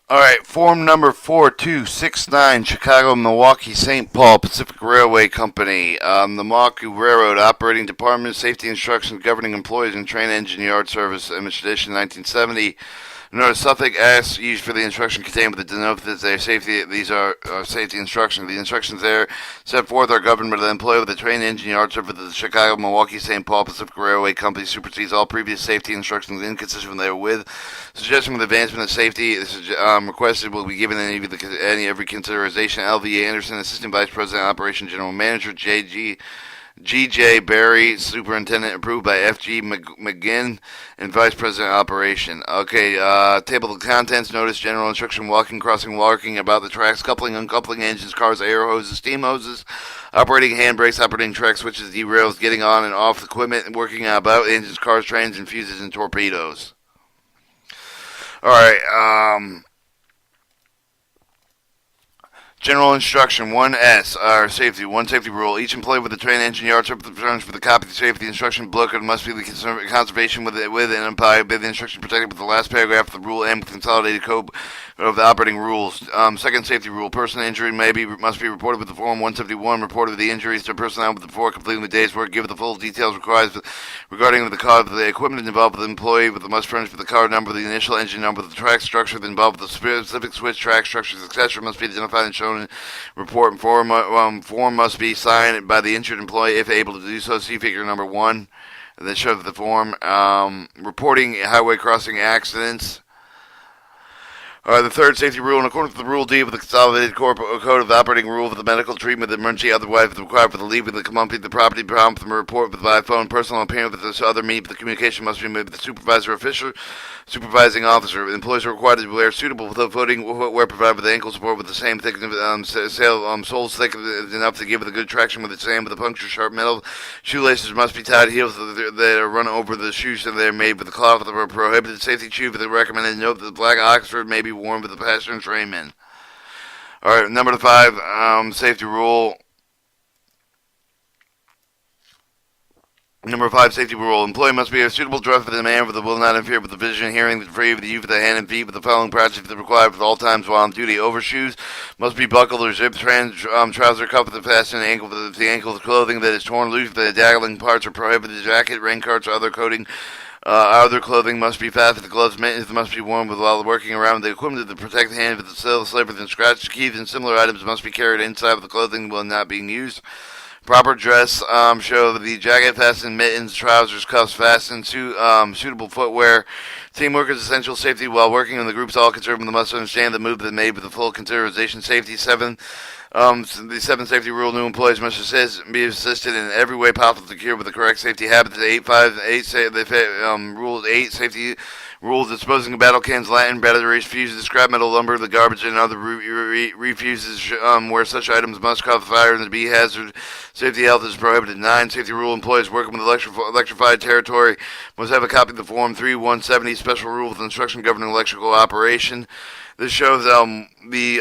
All right, form number 4269, Chicago, Milwaukee, St. Paul Pacific Railway Company. The Milwaukee Railroad Operating Department, Safety Instructions Governing Employees and Train Engine Yard Service, Image Edition 1970. Notice suffix S used for the instruction contained with the denote that they safety. These are safety instructions. The instructions there set forth are governed by the employee with the train engine yard service of the Chicago, Milwaukee, St. Paul Pacific Railway Company supersedes all previous safety instructions inconsistent therewith. Suggestion with advancement of safety this is requested will be given every consideration. L.V. Anderson, Assistant Vice President, Operation General Manager, G.J. Barry, Superintendent, approved by F.G. McGinn, and Vice President Operation. Okay, table of contents, notice, general instruction, walking, crossing, walking about the tracks, coupling, uncoupling engines, cars, air hoses, steam hoses, operating handbrakes, operating track switches, derails, getting on and off equipment, working about engines, cars, trains, and fuses, and torpedoes. Alright, General instruction 1S, safety, one safety rule. Each employee with the train engine yard returns for the copy of the safety instruction book and must be the conservation with and implied by the instruction protected with the last paragraph of the rule and with consolidated code of the operating rules. Second safety rule, person injury must be reported with the form 171, reported the injuries to personnel before completing the day's work, give the full details required regarding the car of the equipment involved with the employee, with the must furnish with the car number, the initial engine number, the track structure involved with the specific switch, track structures, etc. must be identified and shown. Report form must be signed by the injured employee if able to do so. See figure number 1. That shows the form. Reporting highway crossing accidents. The third safety rule, in accordance with the Rule D of the Consolidated Code of the Operating Rule for the medical treatment of the emergency, otherwise required for the leave of the company, the property prompt from a report by phone, personal appearance with this other means, the communication must be made with the supervisor official, supervising officer. Employees are required to wear suitable footing footwear provided with ankle support with the same thickness, soles thick enough to give it a good traction with the same with a puncture sharp metal. Shoelaces must be tied, heels that are run over the shoes and they are made with the cloth of the prohibited safety shoe for the recommended note that the black Oxford may be worn with the passenger and trainmen. Alright, number 5, safety rule. Number 5, safety rule. Employee must be a suitable dress for the manner that will not interfere with the vision, hearing, free of the use of the hand and feet with the following practice required for all times while on duty. Overshoes must be buckled or zipped, trouser cuff with the fastened ankle with the ankle of clothing that is torn loose, the dangling parts are prohibited. Jacket, raincoats, or other coating other clothing must be fastened. The gloves, mittens must be worn while working around the equipment to protect the hand with the slippers and scratch. Keys and similar items must be carried inside of the clothing while not being used. Proper dress show the jacket fastened, mittens, trousers, cuffs fastened, suitable footwear. Teamwork is essential safety while working in the groups. All concerned must understand the move that made with the full consideration. Safety 7. The 7th safety rule, new employees must be assisted in every way possible to secure with the correct safety habits. 8 rule 8 safety rules disposing of battle cans, Latin, batteries, fuses, scrap metal, lumber, the garbage, and other refuses where such items must cause fire and be hazard. Safety health is prohibited. 9 safety rule, employees working with electrified territory must have a copy of the form 3170 special rule with instruction governing electrical operation. This shows the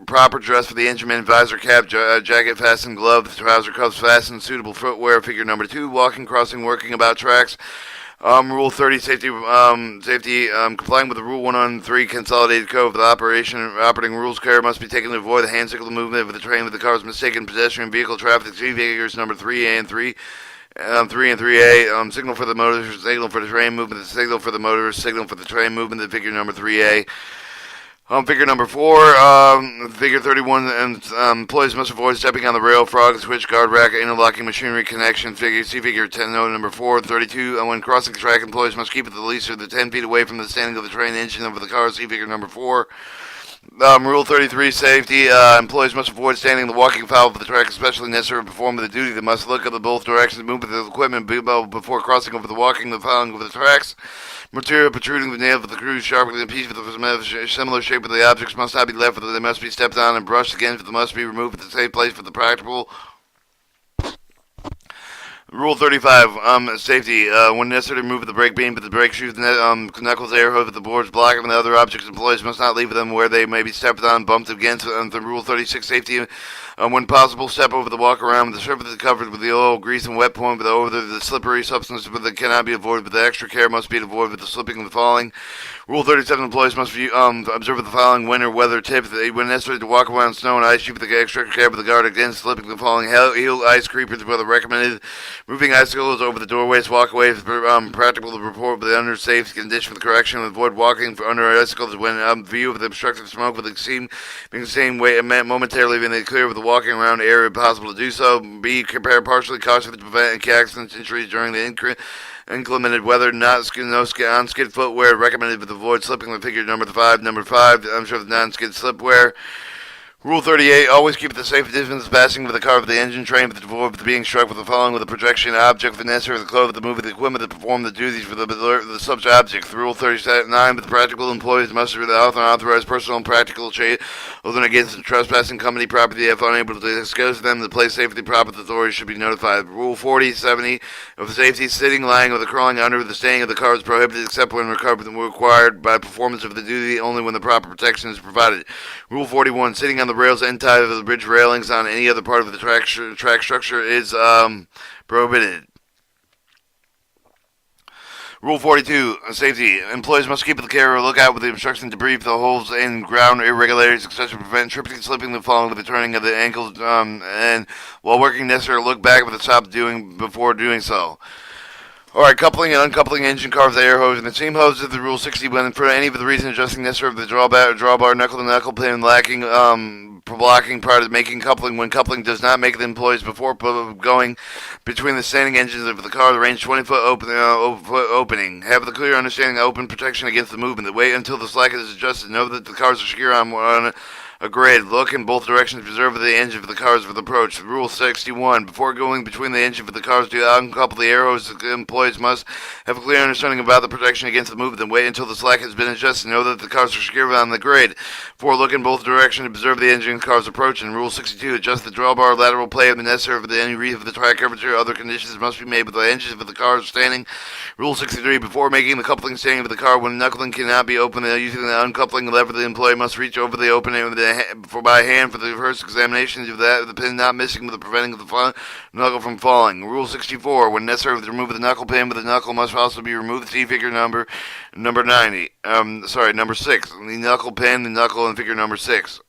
proper dress for the engineman, visor cap, jacket fastened, gloves, trouser cuffs fastened, suitable footwear. Figure number 2, walking, crossing, working about tracks. Rule 30, safety, complying with the Rule 103 Consolidated Code of the Operating Rules. Care must be taken to avoid the hand signal movement of the train with the car's mistaken pedestrian vehicle traffic. See figures number 3A and 3. 3 and 3A, signal for the motorist, signal for the train movement, signal for the motorist, signal for the train movement, the figure number 3A. Figure number 4, figure 31, employees must avoid stepping on the rail, frog, switch, guard rack, interlocking machinery connection. See figure 10, number 4, 32, when crossing the track, employees must keep at the least 10 feet away from the standing of the train engine of the car. See figure number 4. Rule 33, safety, employees must avoid standing in the walking foul of the track, especially necessary to perform the duty. They must look at the both directions, move with the equipment before crossing over the walking, the fouling over the tracks. Material protruding with nails with the crews sharply and piece with the similar shape of the objects must not be left, they must be stepped on and brushed against, they must be removed at the safe place for the practical Rule 35, safety. When necessary, remove the brake beam, but the brake shoes, knuckles, air hose, the boards, block, and other objects. Employees must not leave them where they may be stepped on, bumped against. The Rule 36, safety. When possible, step over the walk around with the surface is covered with the oil, grease, and wet point, but over the slippery substance that cannot be avoided. But the extra care must be to avoid with the slipping and the falling. Rule 37, employees must observe the following winter weather tips. When necessary to walk around snow and ice, use the extra care with the guard against slipping and falling. Heel ice creepers, whether recommended. Moving icicles over the doorways, walkways, practical to report with the under safe condition for the correction. Avoid walking under icicles when view of the obstructive smoke with the being the same way momentarily being clear with the walking around area possible to do so. Be prepared partially cautious to prevent accidents, injuries during the inclement weather. On-skid footwear recommended to avoid slipping. The figure number 5. Number 5, I'm sure the non-skid slipwear. Rule 38, always keep the safe distance passing with the car of the engine train with the avoid being struck with the following with a projection object for necessary the clothes, the move of the equipment to perform the duties for the such object. Rule 39, with practical employees must be the authorized personal and practical other than against the trespassing company property if unable to disclose to them the place safety proper authorities should be notified. Rule 40-70, of safety, sitting, lying, or the crawling under the staying of the car is prohibited except when required by performance of the duty only when the proper protection is provided. Rule 41, sitting on the rails and tie of the bridge railings on any other part of the track structure is prohibited. Rule 42, safety. Employees must keep the care or look out with the obstruction, debris, the holes in ground irregularities, etc. to prevent tripping, slipping, and falling with the turning of the ankles, and while working necessary, look back with the stop before doing so. Alright, coupling and uncoupling engine cars, air hose, and the steam hose is the Rule 61. For any of the reasons adjusting necessary of the drawbar, knuckle pin, lacking, blocking prior to making coupling. When coupling does not make the employees before going between the standing engines of the car, the range 20-foot opening. Have the clear understanding of open protection against the movement. Wait until the slack is adjusted. Know that the cars are secure on a grid. Look in both directions. Preserve the engine for the cars with approach. Rule 61. Before going between the engine for the cars to uncouple the air hose, the employees must have a clear understanding about the protection against the movement. Wait until the slack has been adjusted. Know that the cars are secure on the grid. Before look in both directions. Observe the engine and cars approach. And Rule 62. Adjust the drawbar lateral play of the necessary for any reef of the track curvature. Other conditions must be made with the engines of the cars standing. Rule 63. Before making the coupling standing with the car, when knuckling cannot be opened, using the uncoupling lever, the employee must reach over the opening of the by hand for the first examination of the pin not missing with the preventing the knuckle from falling. Rule 64. When necessary to remove the knuckle pin, but the knuckle must also be removed. See figure number 90. Number 6. The knuckle pin, the knuckle, and figure number 6.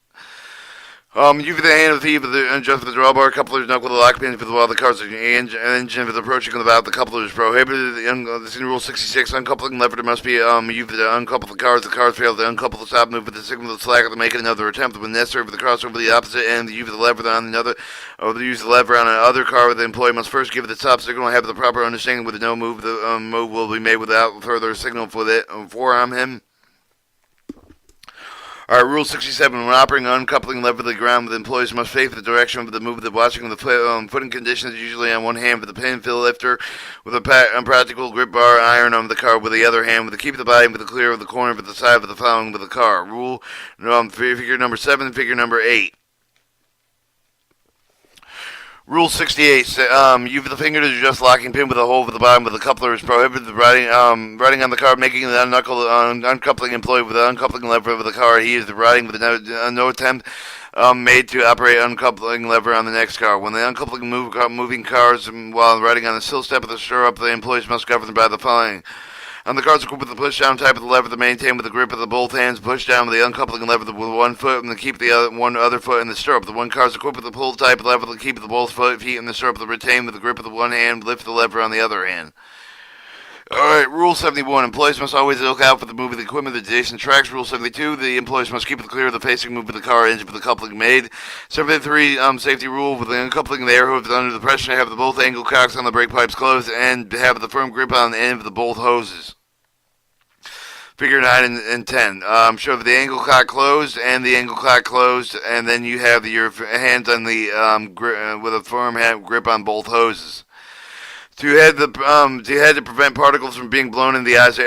You for the hand of the feet, adjust for the drawbar, couplers, knuckle, the lock pin, while the car's engine for the approaching without the coupler is prohibited. This in Rule 66, uncoupling lever must be used to uncouple the cars fail to uncouple the stop move with the signal of the slacker to make another attempt when necessary for the crossover the opposite end. The use of the lever on another, or the use of the lever on another car with the employee must first give the stop signal and have the proper understanding with the no move. The move will be made without further signal for him. Alright, Rule 67. When operating uncoupling lever the ground, the employees must face the direction of the move of the watching of the footing conditions, usually on one hand with the pin fill lifter, with a practical grip bar iron on the car with the other hand, with the keep the body with the clear of the corner with the side of the following with the car. Rule figure number 7, figure number 8. Rule 68. Use the finger to adjust locking pin with a hole over the bottom of the coupler is prohibited. The riding on the car, making the uncoupling employee with the uncoupling lever of the car. He is riding with no attempt made to operate uncoupling lever on the next car. When the uncoupling moving cars while riding on the sill step of the stirrup, the employees must govern by the following. On the cars equipped with the push-down type of the lever to maintain with the grip of the both hands, push down with the uncoupling lever with one foot and to keep the one other foot in the stirrup. The one car is equipped with the pull type of lever to keep the both feet in the stirrup to retain with the grip of the one hand, lift the lever on the other hand. Alright, Rule 71. Employees must always look out for the move of the equipment at adjacent tracks. Rule 72. The employees must keep it clear of the facing move of the car engine with the coupling made. 73. Safety rule. With the uncoupling of the air hose under the pressure, have the both angle cocks on the brake pipes closed and have the firm grip on the end of the both hoses. Figure 9 and 10. Show the angle cock closed and the angle cock closed, and then you have your hands on the with a firm grip on both hoses. To head to prevent particles from being blown in the eyes,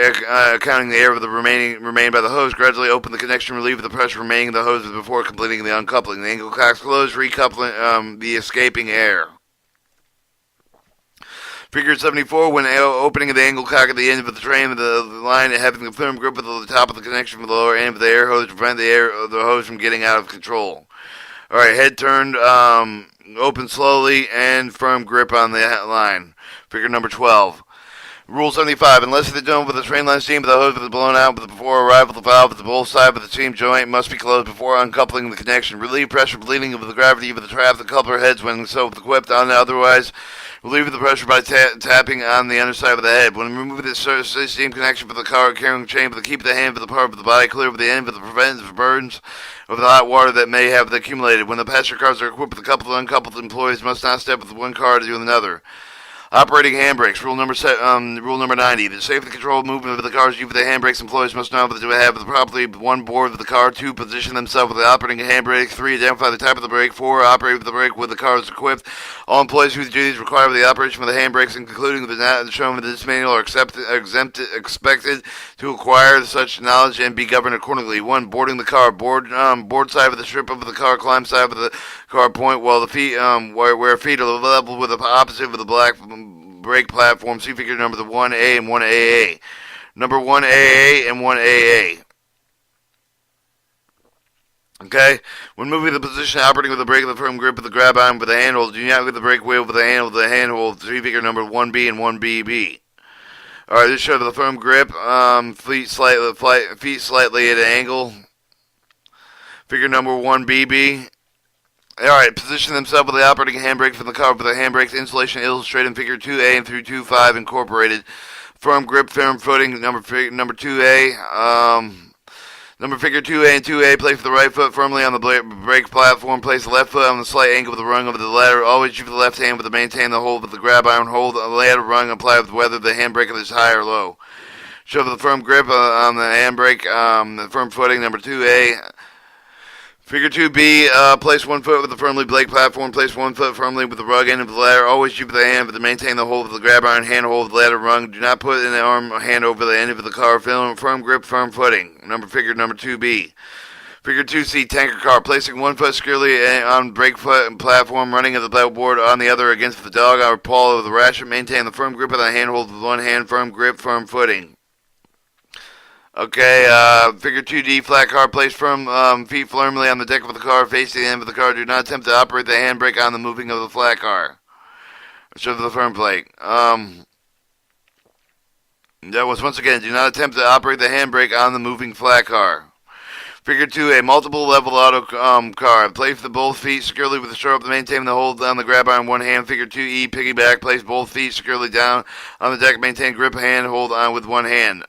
counting the air of the remain by the hose. Gradually open the connection, relieve the pressure remaining in the hoses before completing the uncoupling. The angle cocks closed, recoupling the escaping air. Figure 74, when opening of the angle cock at the end of the train of the line and having a firm grip at the top of the connection from the lower end of the air hose to prevent the hose from getting out of control. Alright, head turned, open slowly, and firm grip on the line. Figure number 12. Rule 75. Unless the dome with the train line steam, but the hose is blown out before arrival, the valve at the both side of the steam joint must be closed before uncoupling the connection. Relieve pressure bleeding of the gravity of the trap, the coupler heads when so equipped, otherwise relieve the pressure by tapping on the underside of the head. When removing the steam connection for the car carrying chain, but keep the hand for the part of the body clear with the end for the preventive burns of the hot water that may have accumulated. When the passenger cars are equipped with the coupled and uncoupled, employees must not step with one car to another. Operating handbrakes. Rule number 90. The safety control movement of the cars used for the handbrakes. Employees must know to have properly one board of the car. 2. Position themselves with the operating handbrake. 3. Identify the type of the brake. 4. Operate with the brake with the car is equipped. All employees whose duties require the operation of the handbrakes, including the not shown in this manual, are expected to acquire such knowledge and be governed accordingly. 1. Boarding the car. Board side of the strip of the car. Climb side of the car point while the feet where feet are level with the opposite of the black brake platform. See figure number 1A and 1AA. Number 1AA and 1AA. Okay? When moving the position, operating with the brake of the firm grip of the grab arm with the handle, do not with the brake wheel with the handle of the handhold. See figure number 1B and 1BB. Alright, this shows the firm grip, feet slightly at an angle. Figure number 1BB. Alright, position themselves with the operating handbrake from the car with the handbrake's installation illustrated in figure 2A and through 2.5 incorporated. Firm grip, firm footing, number 2A. Number figure 2A and 2A, place the right foot firmly on the brake platform. Place the left foot on the slight angle with the rung of the ladder. Always use the left hand to maintain the hold with the grab iron. Hold the ladder rung applied with whether the handbrake is high or low. Show the firm grip on the handbrake, the firm footing, number 2A. Figure 2B, place one foot with the firmly brake platform. Place one foot firmly with the rug end of the ladder. Always use the hand to maintain the hold of the grab iron, hand hold of the ladder rung. Do not put an arm or hand over the end of the car. Firm grip, firm footing. Figure number 2B. Figure 2C, tanker car. Placing one foot securely on brake foot and platform, running of the board on the other against the dog or pawl of the ratchet. Maintain the firm grip of the handhold with one hand. Firm grip, firm footing. Okay, figure 2D, flat car, place feet firmly on the deck of the car, facing the end of the car. Do not attempt to operate the handbrake on the moving of the flat car. Show the firm plate. That was, once again, do not attempt to operate the handbrake on the moving flat car. Figure 2A, multiple level auto car. Place both feet securely with the stirrup to maintain the hold on the grab iron one hand. Figure 2E, piggyback, place both feet securely down on the deck, maintain grip hand, hold on with one hand.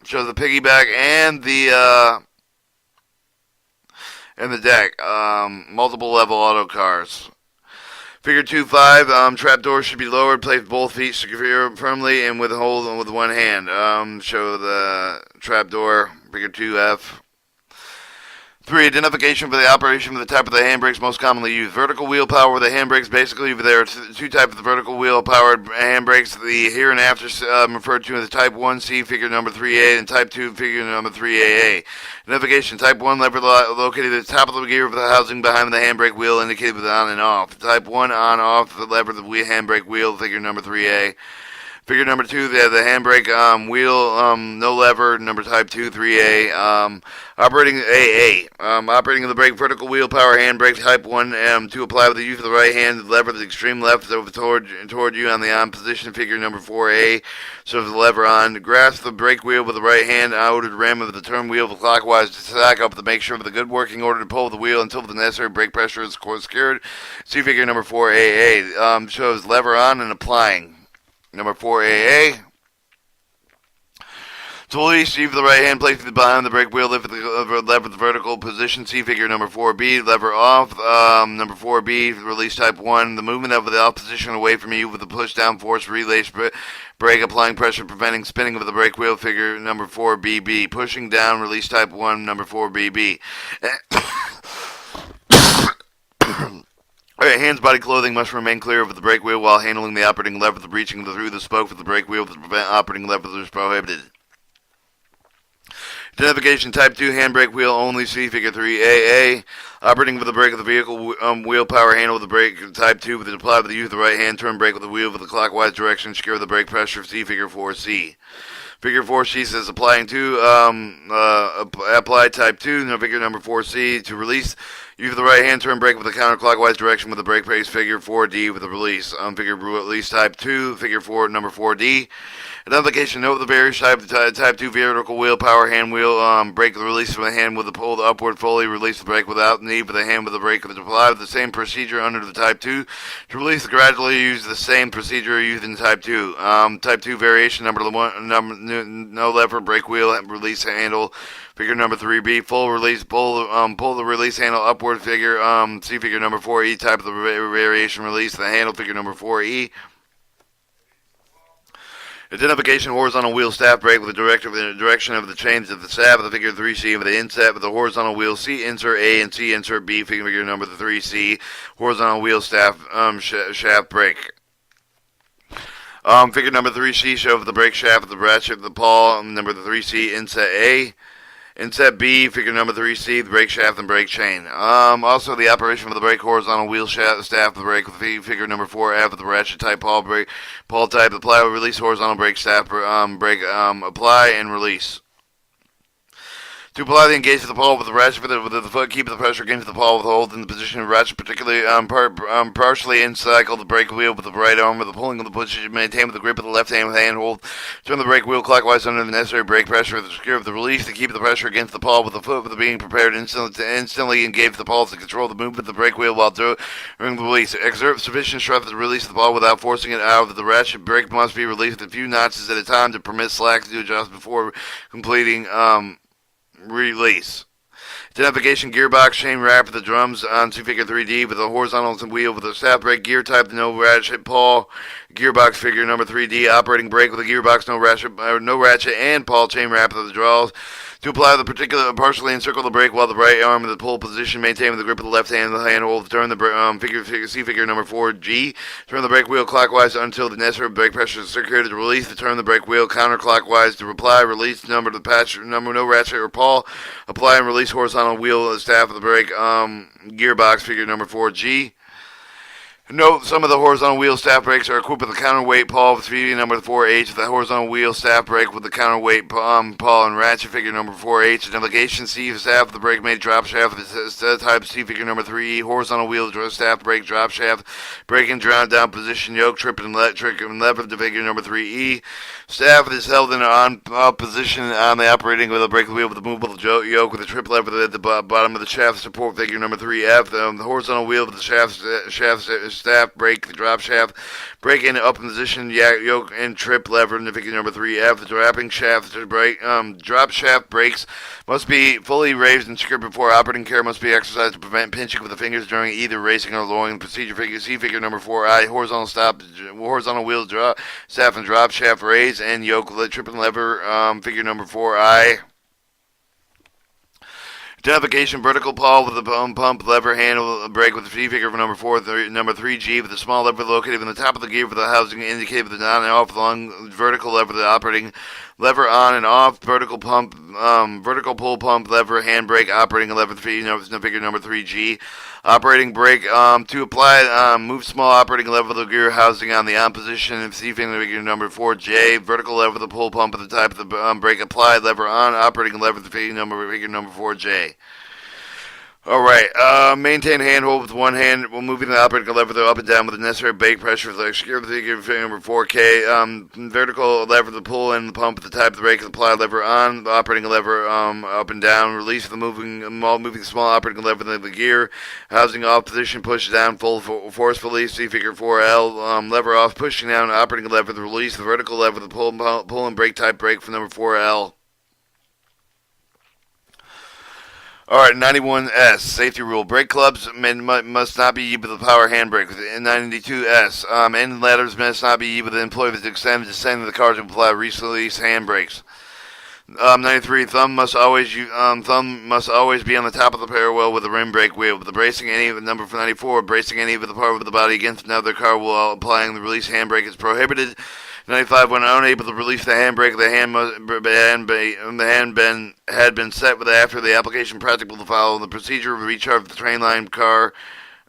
Shows the piggyback and the deck. Multiple level auto cars. Figure 2.5. Trap door should be lowered. Place both feet secure firmly and with hold with one hand. Show the trap door. Figure 2F. 3. Identification for the operation of the type of the handbrakes most commonly used. Vertical wheel power with the handbrakes. Basically, there are two types of vertical wheel powered handbrakes. The here and after referred to as type 1C, figure number 3A, and type 2, figure number 3AA. Identification. Type 1 lever located at the top of the gear of the housing behind the handbrake wheel indicated with on and off. Type 1 on off the lever of the handbrake wheel, figure number 3A. Figure number 2, they have the handbrake wheel, no lever, number type 2, 3A. Operating AA. Operating of the brake vertical wheel power handbrake type 1 to apply with the use of the right hand, the lever the extreme left over toward you on the on position, figure number 4A. So the lever on. Grasp the brake wheel with the right hand, outer rim of the turn wheel clockwise to stack up to make sure of the good working order to pull the wheel until the necessary brake pressure is secured. See figure number 4AA. Shows lever on and applying. Number 4AA. To release, leave the right hand placed behind the brake wheel, lift the lever the vertical position. See figure number 4B. Lever off. Number 4B. Release type 1. The movement of the off position away from you with the push down force relays brake applying pressure, preventing spinning of the brake wheel. Figure number 4BB. Pushing down. Release type 1. Number 4BB. Alright, hands, body, clothing must remain clear of the brake wheel while handling the operating lever. The reaching through the spoke of the brake wheel to prevent operating lever is prohibited. Identification Type 2 handbrake wheel only, see Figure 3AA. Operating with the brake of the vehicle, wheel power handle with the brake Type 2 with the applied with the use of the right hand, turn brake with the wheel with the clockwise direction, secure the brake pressure, see Figure 4C. Figure 4C says applying to, apply Type 2, no figure number 4C. To release, use the right hand, turn brake with the counterclockwise direction with the brake pace, Figure 4D with the release. Figure release Type 2, Figure 4, number 4D. Identification note the various type 2 vertical wheel, power hand wheel, brake the release from the hand with the pull the upward fully, release the brake without need for the hand with the brake with the apply the same procedure under the Type 2. To release gradually use the same procedure used in Type 2. Type 2 variation number 1, no lever, brake wheel, release handle, figure number 3B, full release, pull the release handle upward, figure, see figure number 4E, type of the variation release the handle, figure number 4E. Identification horizontal wheel staff brake with the direction of the chains of the staff of the figure 3C with the inset with the horizontal wheel C insert A and C insert B figure number 3C horizontal wheel staff shaft brake. Figure number 3C shows the brake shaft of the ratchet of the pawl. Number 3C inset A. Inset B, figure number 3C, the brake shaft and brake chain. Also, the operation of the brake horizontal wheel staff of the brake with figure number 4F of the ratchet type pawl type, apply, release horizontal brake staff, apply and release. To apply the engage of the pawl with the ratchet with the foot, keep the pressure against the pawl with hold in the position of ratchet, particularly partially encircle the brake wheel with the right arm with the pulling of the push, maintain with the grip of the left hand with hand hold. Turn the brake wheel clockwise under the necessary brake pressure with the secure of the release to keep the pressure against the pawl with the foot with the being prepared instantly engage the pawl to control the movement of the brake wheel while during the release. Exert sufficient strength to release the pawl without forcing it out of the ratchet. Brake must be released a few notches at a time to permit slack to adjust before completing release. Identification gearbox chain wrap for the drums on figure 3D with a horizontal wheel with a staff brake gear type no ratchet pawl gearbox figure number 3D operating brake with a gearbox no ratchet and pawl chain wrap of the draws. To apply the particular partially encircle the brake while the right arm in the pull position, maintain with the grip of the left hand, the hand hold, turn the figure number 4G, turn the brake wheel clockwise until the necessary brake pressure is secured to release, to turn the brake wheel counterclockwise to apply, release number the patch number no ratchet or pawl, apply and release horizontal wheel staff of the brake gearbox figure number 4G. Note, some of the horizontal wheel staff brakes are equipped with a counterweight pawl with feeding number 4H. The horizontal wheel staff brake with the counterweight pawl and ratchet figure number 4H. Identification C staff of the brake made drop shaft type C figure number 3E. Horizontal wheel staff brake drop shaft. Brake and down position yoke trip and lever to figure number 3E. Staff is held in an on position on the operating with a brake wheel with a movable yoke with a trip lever at the bottom of the shaft support figure number 3F. The horizontal wheel with the shaft staff brake, the drop shaft, brake in up in position, yoke and trip lever in the figure number 3F. The dropping shaft brake, drop shaft brakes must be fully raised and secured before operating care must be exercised to prevent pinching with the fingers during either racing or lowering. Procedure figure C figure number 4I, horizontal wheel staff and drop shaft raise and yoke trip and lever, figure number 4I. Identification vertical pawl with the pump lever handle brake with the C figure for number 3G with a small lever located in the top of the gear for the housing indicated with the on and off long vertical lever the operating lever on and off vertical pump vertical pull pump lever handbrake operating lever figure number 3G. Operating brake to apply move small operating lever of the gear housing on the on position and C figure number 4J. Vertical lever the pull pump of the type of the brake applied lever on operating lever the figure number 4J. Alright, maintain handhold with one hand while moving the operating lever up and down with the necessary brake pressure. Secure the figure number 4K. Vertical lever the pull and the pump at the type of the brake apply lever on. The operating lever up and down. Release the moving small operating lever of the gear. Housing off position, push down full forcefully. See figure 4L. Lever off, pushing down operating lever the release. The vertical lever the pull and brake type brake for number 4L. Alright, 91S, safety rule. Brake clubs must not be used with a power handbrake. 92S, end ladders must not be used with an employee that extends the descent of the car to apply release handbrakes. 93, thumb must always be on the top of the parallel with the rim brake wheel. With the bracing any of the number 94, bracing any of the part of the body against another car while applying the release handbrake is prohibited. 95. When unable to release the handbrake, the hand had been set with after the application practical to follow the procedure of recharge the train line car.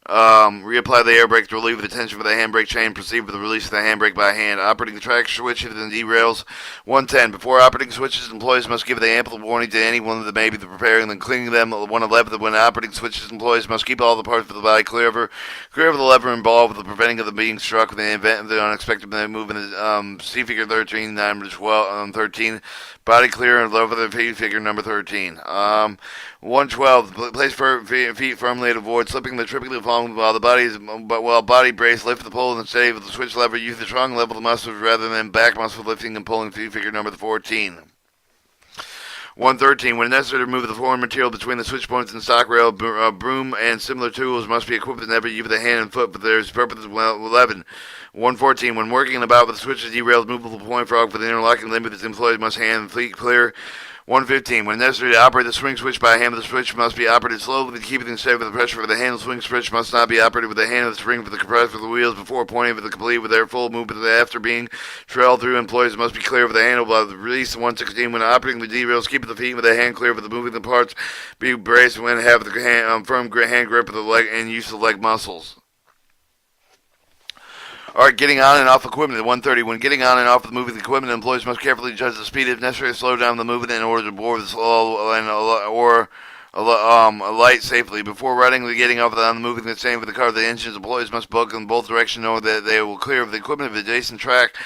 Reapply the air brake to relieve the tension for the handbrake chain. Proceed with the release of the handbrake by hand. Operating the traction switches and derails. 110. Before operating switches, employees must give the ample warning to anyone that may be preparing and cleaning them. 111. When operating switches, employees must keep all the parts of the body clear of the lever involved with the preventing of the being struck with the event of the unexpected movement. See figure 13, 13. Body clear and over the figure number 13. 112. Place feet firmly to avoid slipping the tripping while body brace. Lift the pull and steady with the switch lever. Use the strong level of the muscles rather than back muscle lifting and pulling. Figure number 14. 113. When necessary to remove the foreign material between the switch points and stock rail, broom and similar tools must be equipped in every use of the hand and foot for their purpose. 11. 114. When working about with the switches, derails, movable point frog for the interlocking limit, the employees must hand fleet clear. 115. When necessary to operate the swing switch by hand, the switch must be operated slowly to keep it steady with the pressure for the handle. Swing switch must not be operated with the hand of the spring for the compressor for the wheels before pointing for the complete with their full movement after being trailed through. Employees must be clear of the handle by the release. 116. When operating the derails, keep the feet with the hand clear for the moving the parts. Be braced when have the firm hand grip of the leg and use of the leg muscles. Alright, getting on and off equipment at 130. When getting on and off the moving equipment, employees must carefully judge the speed if necessary to slow down the movement in order to board the slow or alight safely. Before riding or getting off on the moving the same with the car, the engines, employees must book in both directions, knowing that they will clear of the equipment of adjacent track.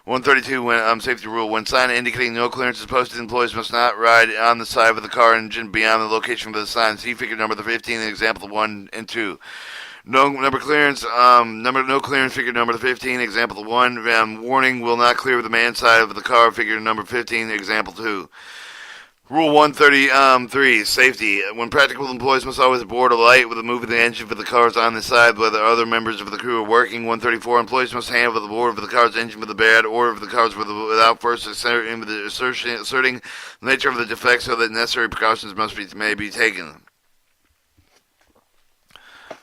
132. When safety rule. When sign indicating no clearance is posted, employees must not ride on the side of the car engine beyond the location of the sign. See figure number 15 in example 1 and 2. No clearance. No clearance. Figure number 15. Example 1. Warning: will not clear the man side of the car. Figure number 15. Example 2. Rule 133. Safety. When practical, employees must always board a light with the moving the engine for the cars on the side where the other members of the crew are working. 134. Employees must handle the board for the car's engine with the bad order of the cars without first asserting the nature of the defect, so that necessary precautions may be taken.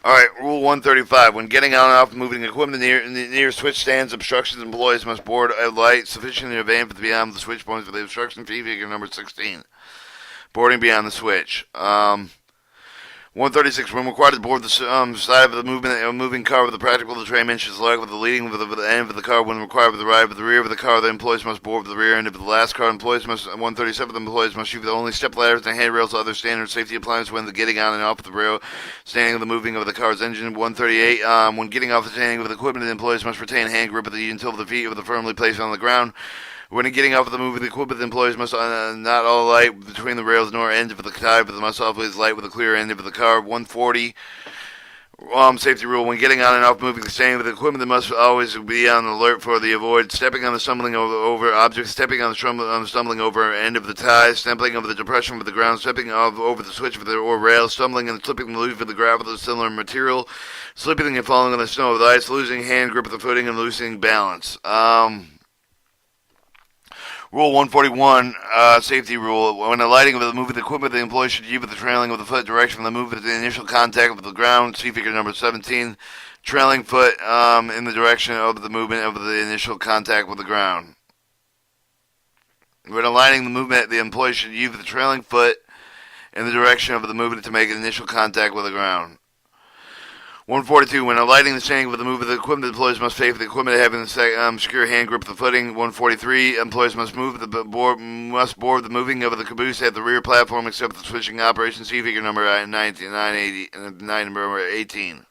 Alright, Rule 135. When getting on and off moving equipment near switch stands, obstructions, employees must board a light sufficient in advance beyond the switch points for the obstruction. Figure number 16. Boarding beyond the switch. 136. When required to board the side of the moving car with the practical, the tram inches leg with the leading with the end of the car. When required with the ride with the rear of the car, the employees must board with the rear end of the last car. 137. The employees must use only step ladders and handrails to other standard safety appliances when getting on and off the rail, standing of the moving of the car's engine. 138. When getting off the standing with equipment, the employees must retain hand grip until the feet are firmly placed on the ground. When getting off of the moving equipment, the employees must not all light between the rails nor ends of the tie, but they must always light with the clear end of the car. 140. Safety rule. When getting on and off moving the standing with the equipment, they must always be on alert for the avoid stepping on the stumbling over objects, stepping on the stumbling over end of the tie, stepping over the depression of the ground, stepping over the switch or rail, stumbling and slipping the loose of the gravel of similar material, slipping and falling on the snow of the ice, losing hand grip of the footing and losing balance. Rule 141, safety rule. When alighting with the moving equipment, the employee should use the trailing of the foot direction from the movement to the initial contact with the ground. See figure number 17. Trailing foot in the direction of the movement of the initial contact with the ground. When aligning the movement, the employee should use the trailing foot in the direction of the movement to make an initial contact with the ground. 142. When alighting the standing with the move of the equipment, employees must pay for the equipment having the secure hand grip of the footing. 143. Employees must board the moving of the caboose at the rear platform except the switching operation. See figure number 18.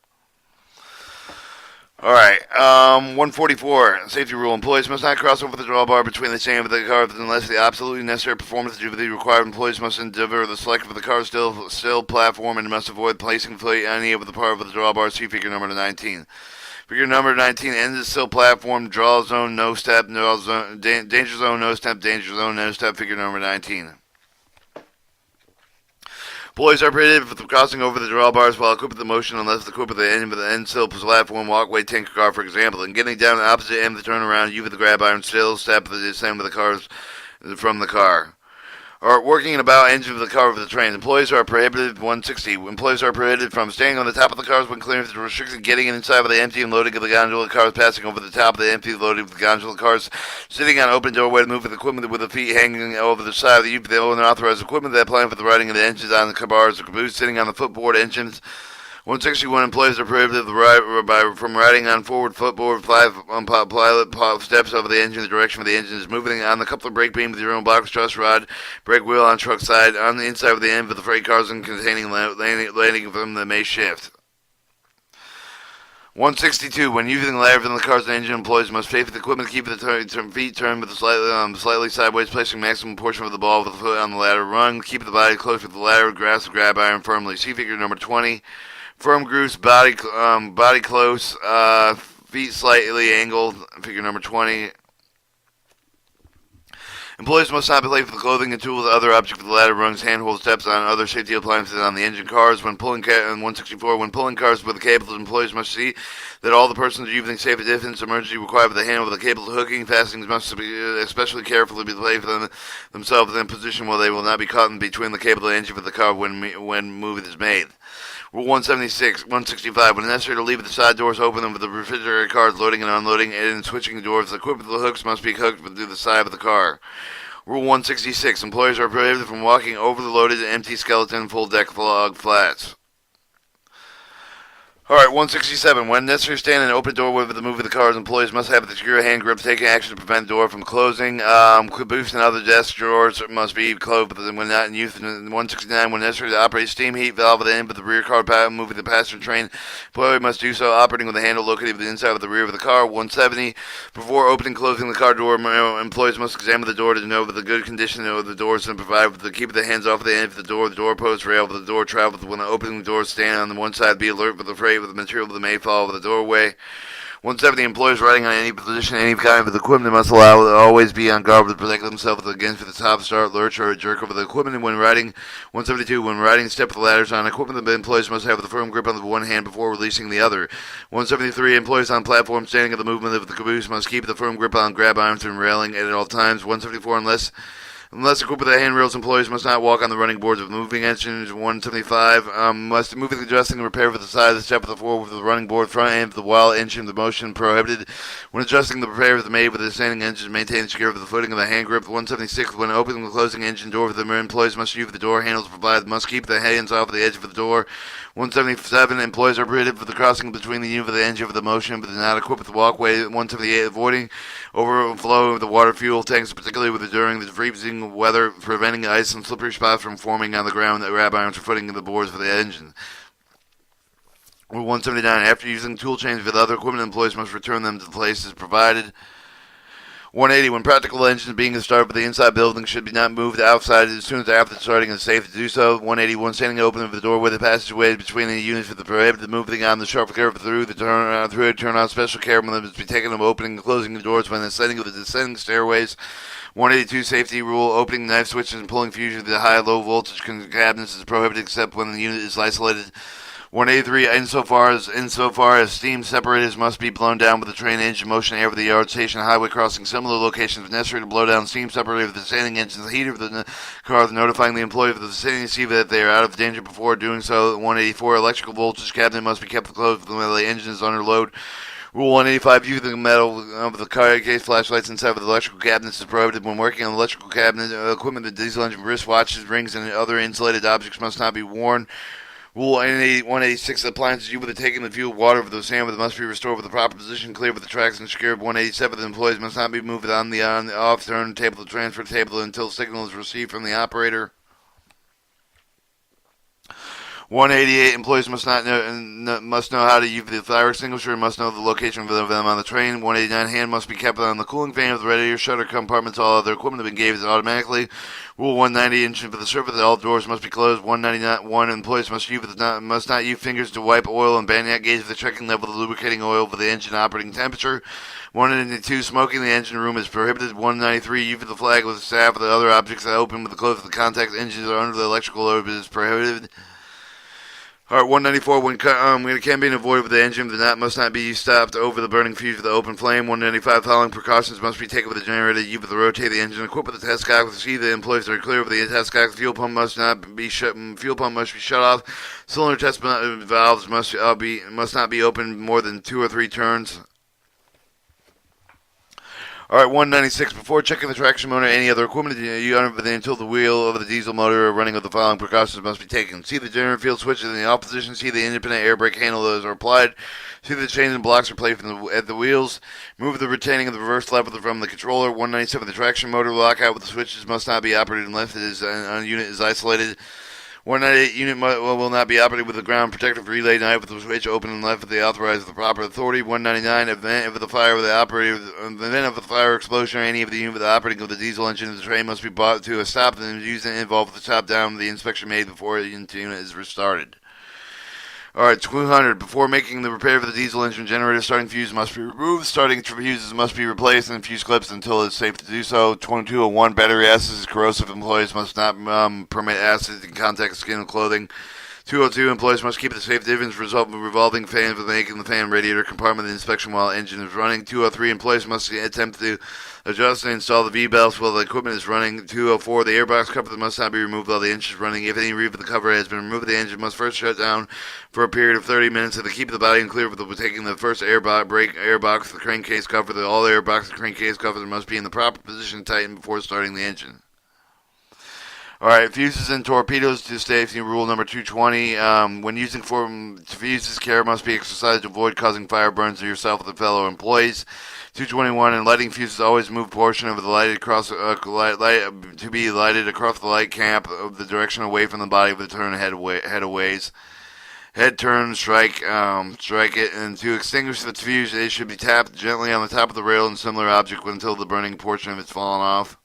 Alright, 144, safety rule. Employees must not cross over the drawbar between the chain of the car unless the absolutely necessary performance duty required. Employees must endeavor the select of the car's still platform and must avoid placing foot any of the part of the drawbar. See figure number 19. Figure number 19, ends the still platform, draw zone, no step, danger zone, no step, danger zone, no step. Figure number 19. Employees are prohibited from crossing over the drawbars while equipped with the motion unless equipped with the end still platform, walkway, tanker car, for example. And getting down the opposite end of the turnaround, you with the grab iron still step the descent with the cars from the car. or working in about engine of the car of the train. Employees are prohibited. 160. Employees are prohibited from standing on the top of the cars when clearing the restricted getting inside of the empty and loading of the gondola cars, passing over the top of the empty loading of the gondola cars, sitting on open doorway to move with equipment with the feet hanging over the side of the unauthorized equipment that applying for the riding of the engines on the cars or caboose, sitting on the footboard engines. 161 employees are prohibited from riding on forward footboard, pilot steps over the engine. The direction of the engine is moving on the coupler brake beam with your own box truss rod, brake wheel on truck side, on the inside of the end of the freight cars and containing landing from the May shift. 162. When using the ladder within the car's engine, employees must pay for the equipment to keep the feet turned with slightly sideways, placing maximum portion of the ball with the foot on the ladder rung. Keep the body close with the ladder, grasp the grab iron firmly. See figure number 20. Firm grooves, body close, feet slightly angled, figure number 20. Employees must not be late for the clothing and tools, other objects with the ladder rungs, handhold steps on other safety appliances on the engine cars. When pulling 164, when pulling cars with the cables, employees must see that all the persons using safe distance emergency required for the handle of the cables hooking fastenings must be especially carefully be laid for themselves in position where they will not be caught in between the cable and the engine of the car when movement is made. Rule 176, 165. When necessary to leave the side doors open with the refrigerator cars loading and unloading and switching the doors, the equipment with the hooks must be hooked to the side of the car. Rule 166. Employees are prohibited from walking over the loaded empty skeleton full deck log flats. Alright, 167. When necessary, stand in an open doorway with the move of the cars. Employees must have the secure hand grip, taking action to prevent the door from closing. Caboose and other desk drawers must be closed when not in use. 169. When necessary to operate steam heat valve at the end of the rear car, moving the passenger train, employee must do so operating with the handle located at the inside of the rear of the car. 170. Before opening and closing the car door, employees must examine the door to know the good condition of the doors and provide with the keep the hands off the end of the door post rail, with the door travel. When opening the doors, stand on the one side, be alert with the freight with the material that may fall over the doorway. 170. Employees riding on any position, any kind of equipment must always be on guard to protect themselves against the top start, lurch, or a jerk over the equipment. And when riding, 172. When riding step with the ladders on equipment, the employees must have the firm grip on the one hand before releasing the other. 173. Employees on platform standing at the movement of the caboose must keep the firm grip on grab irons and railing at all times. 174. Unless equipped with the handrails, employees must not walk on the running boards of moving engines. 175. Must moving, adjusting, and repair for the side of the step of the floor with the running board, front end of the while engine, the motion prohibited. When adjusting, the repair is made with the standing engines, maintain secure for the footing of the hand grip. 176. When opening and closing engine door, the employees must use the door handles provided. Must keep the hands off the edge of the door. 177. Employees are prohibited for the crossing between the unit of the engine of the motion, but not equipped with the walkway. 178. Avoiding overflow of the water fuel tanks, particularly during the freezing weather, preventing ice and slippery spots from forming on the ground that grab irons for footing the boards for the engine. Rule 179. After using tool chains with other equipment, employees must return them to the places provided. 180. When practical engines being started with the inside building should be not moved outside as soon as after starting is safe to do so. 181. Standing open of the doorway, the passageway between the units with the prohibited moving on the sharp curve through turn on special care must be taken of opening and closing the doors when ascending of the descending stairways. 182. Safety rule. Opening knife switches and pulling fuses of the high low voltage cabinets is prohibited except when the unit is isolated. 183. Insofar as steam separators must be blown down with the train engine motion over the yard station highway crossing similar locations if necessary to blow down steam separator of the standing engine, the heater of the car, notifying the employee of the vicinity to see that they are out of danger before doing so. 184. Electrical voltage cabinet must be kept closed when the engine is under load. Rule 185. Use the metal of the car case flashlights inside of the electrical cabinets is prohibited. When working on the electrical cabinet equipment, the diesel engine wristwatches, rings, and other insulated objects must not be worn. Rule 186. Appliances used with the taking the fuel, water over the sand must be restored with the proper position, clear with the tracks and secured. 187. The employees must not be moved on the off turntable to transfer table until signal is received from the operator. 188. Employees must know how to use the fire extinguisher and must know the location of them on the train. 189. Hand must be kept on the cooling fan of the radiator shutter compartments. All other equipment have been gauged automatically. Rule 190. Engine for the surface. All doors must be closed. 199. Employees must not use fingers to wipe oil and bayonet gauge the checking level of the lubricating oil for the engine operating temperature. 192. Smoking in the engine room is prohibited. 193. Use the flag with the staff of the other objects that open with the close of the contact engines or under the electrical load is prohibited. All right, 194. When it can be avoided with the engine, the net must not be stopped over the burning fuse of the open flame. 195. Following precautions must be taken with the generator. You with the rotate the engine. Equipped with the test cock to see the employees are clear of the test cock. The fuel pump must not be shut. Fuel pump must be shut off. Cylinder test valves must not be opened more than 2 or 3 turns. All right, 196. Before checking the traction motor or any other equipment, you until the wheel of the diesel motor or running of the following precautions must be taken. See the generator field switches in the off position. See the independent air brake handle that are applied. See the chains and blocks are placed at the wheels. Move the retaining of the reverse lever from the controller. 197. The traction motor lockout with the switches must not be operated unless a unit is isolated. 198 unit will not be operated with a ground protective relay knife with the switch open and left with the authorized with the proper authority. 199 event of the fire with the operator, event of the fire explosion or any of the unit with the operating of the diesel engine of the train must be brought to a stop and used and involved with the top down the inspection made before the unit is restarted. Alright, 200. Before making the repair for the diesel engine generator, starting fuse must be removed. Starting fuses must be replaced and fuse clips until it's safe to do so. 2201. Battery acid is corrosive. Employees must not permit acid in contact skin and clothing. 202. Employees must keep the safe distance revolving fan for making the fan radiator compartment of the inspection while engine is running. 203. Employees must attempt to adjust and install the V-belts while the equipment is running. 204. The airbox cover must not be removed while the engine is running. If any reef of the cover has been removed, the engine must first shut down for a period of 30 minutes to keep the body clear with taking the first airbox, the crankcase cover. All the airbox and crankcase covers must be in the proper position and tightened before starting the engine. Alright, fuses and torpedoes to safety rule number 220. When using fuses, care must be exercised to avoid causing fire burns to yourself or the fellow employees. 221. In lighting fuses, always move portion of the lighted across to be lighted across the light camp of the direction away from the body of the turn headaways. Head turn, strike it, and to extinguish the fuse, it should be tapped gently on the top of the rail and similar object until the burning portion of it's fallen off.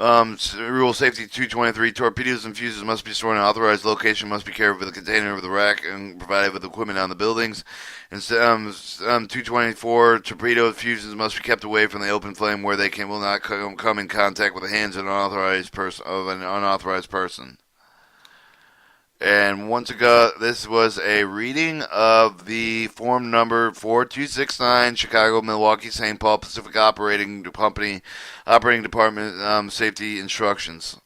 Rule safety 223. Torpedoes and fuses must be stored in an authorized location, must be carried with a container over the rack and provided with equipment on the buildings. And 224. Torpedo fuses must be kept away from the open flame where they will not come in contact with the hands of an unauthorized person. And once again, this was a reading of the form number 4269, Chicago, Milwaukee, St. Paul Pacific Operating Company, Operating Department Safety Instructions.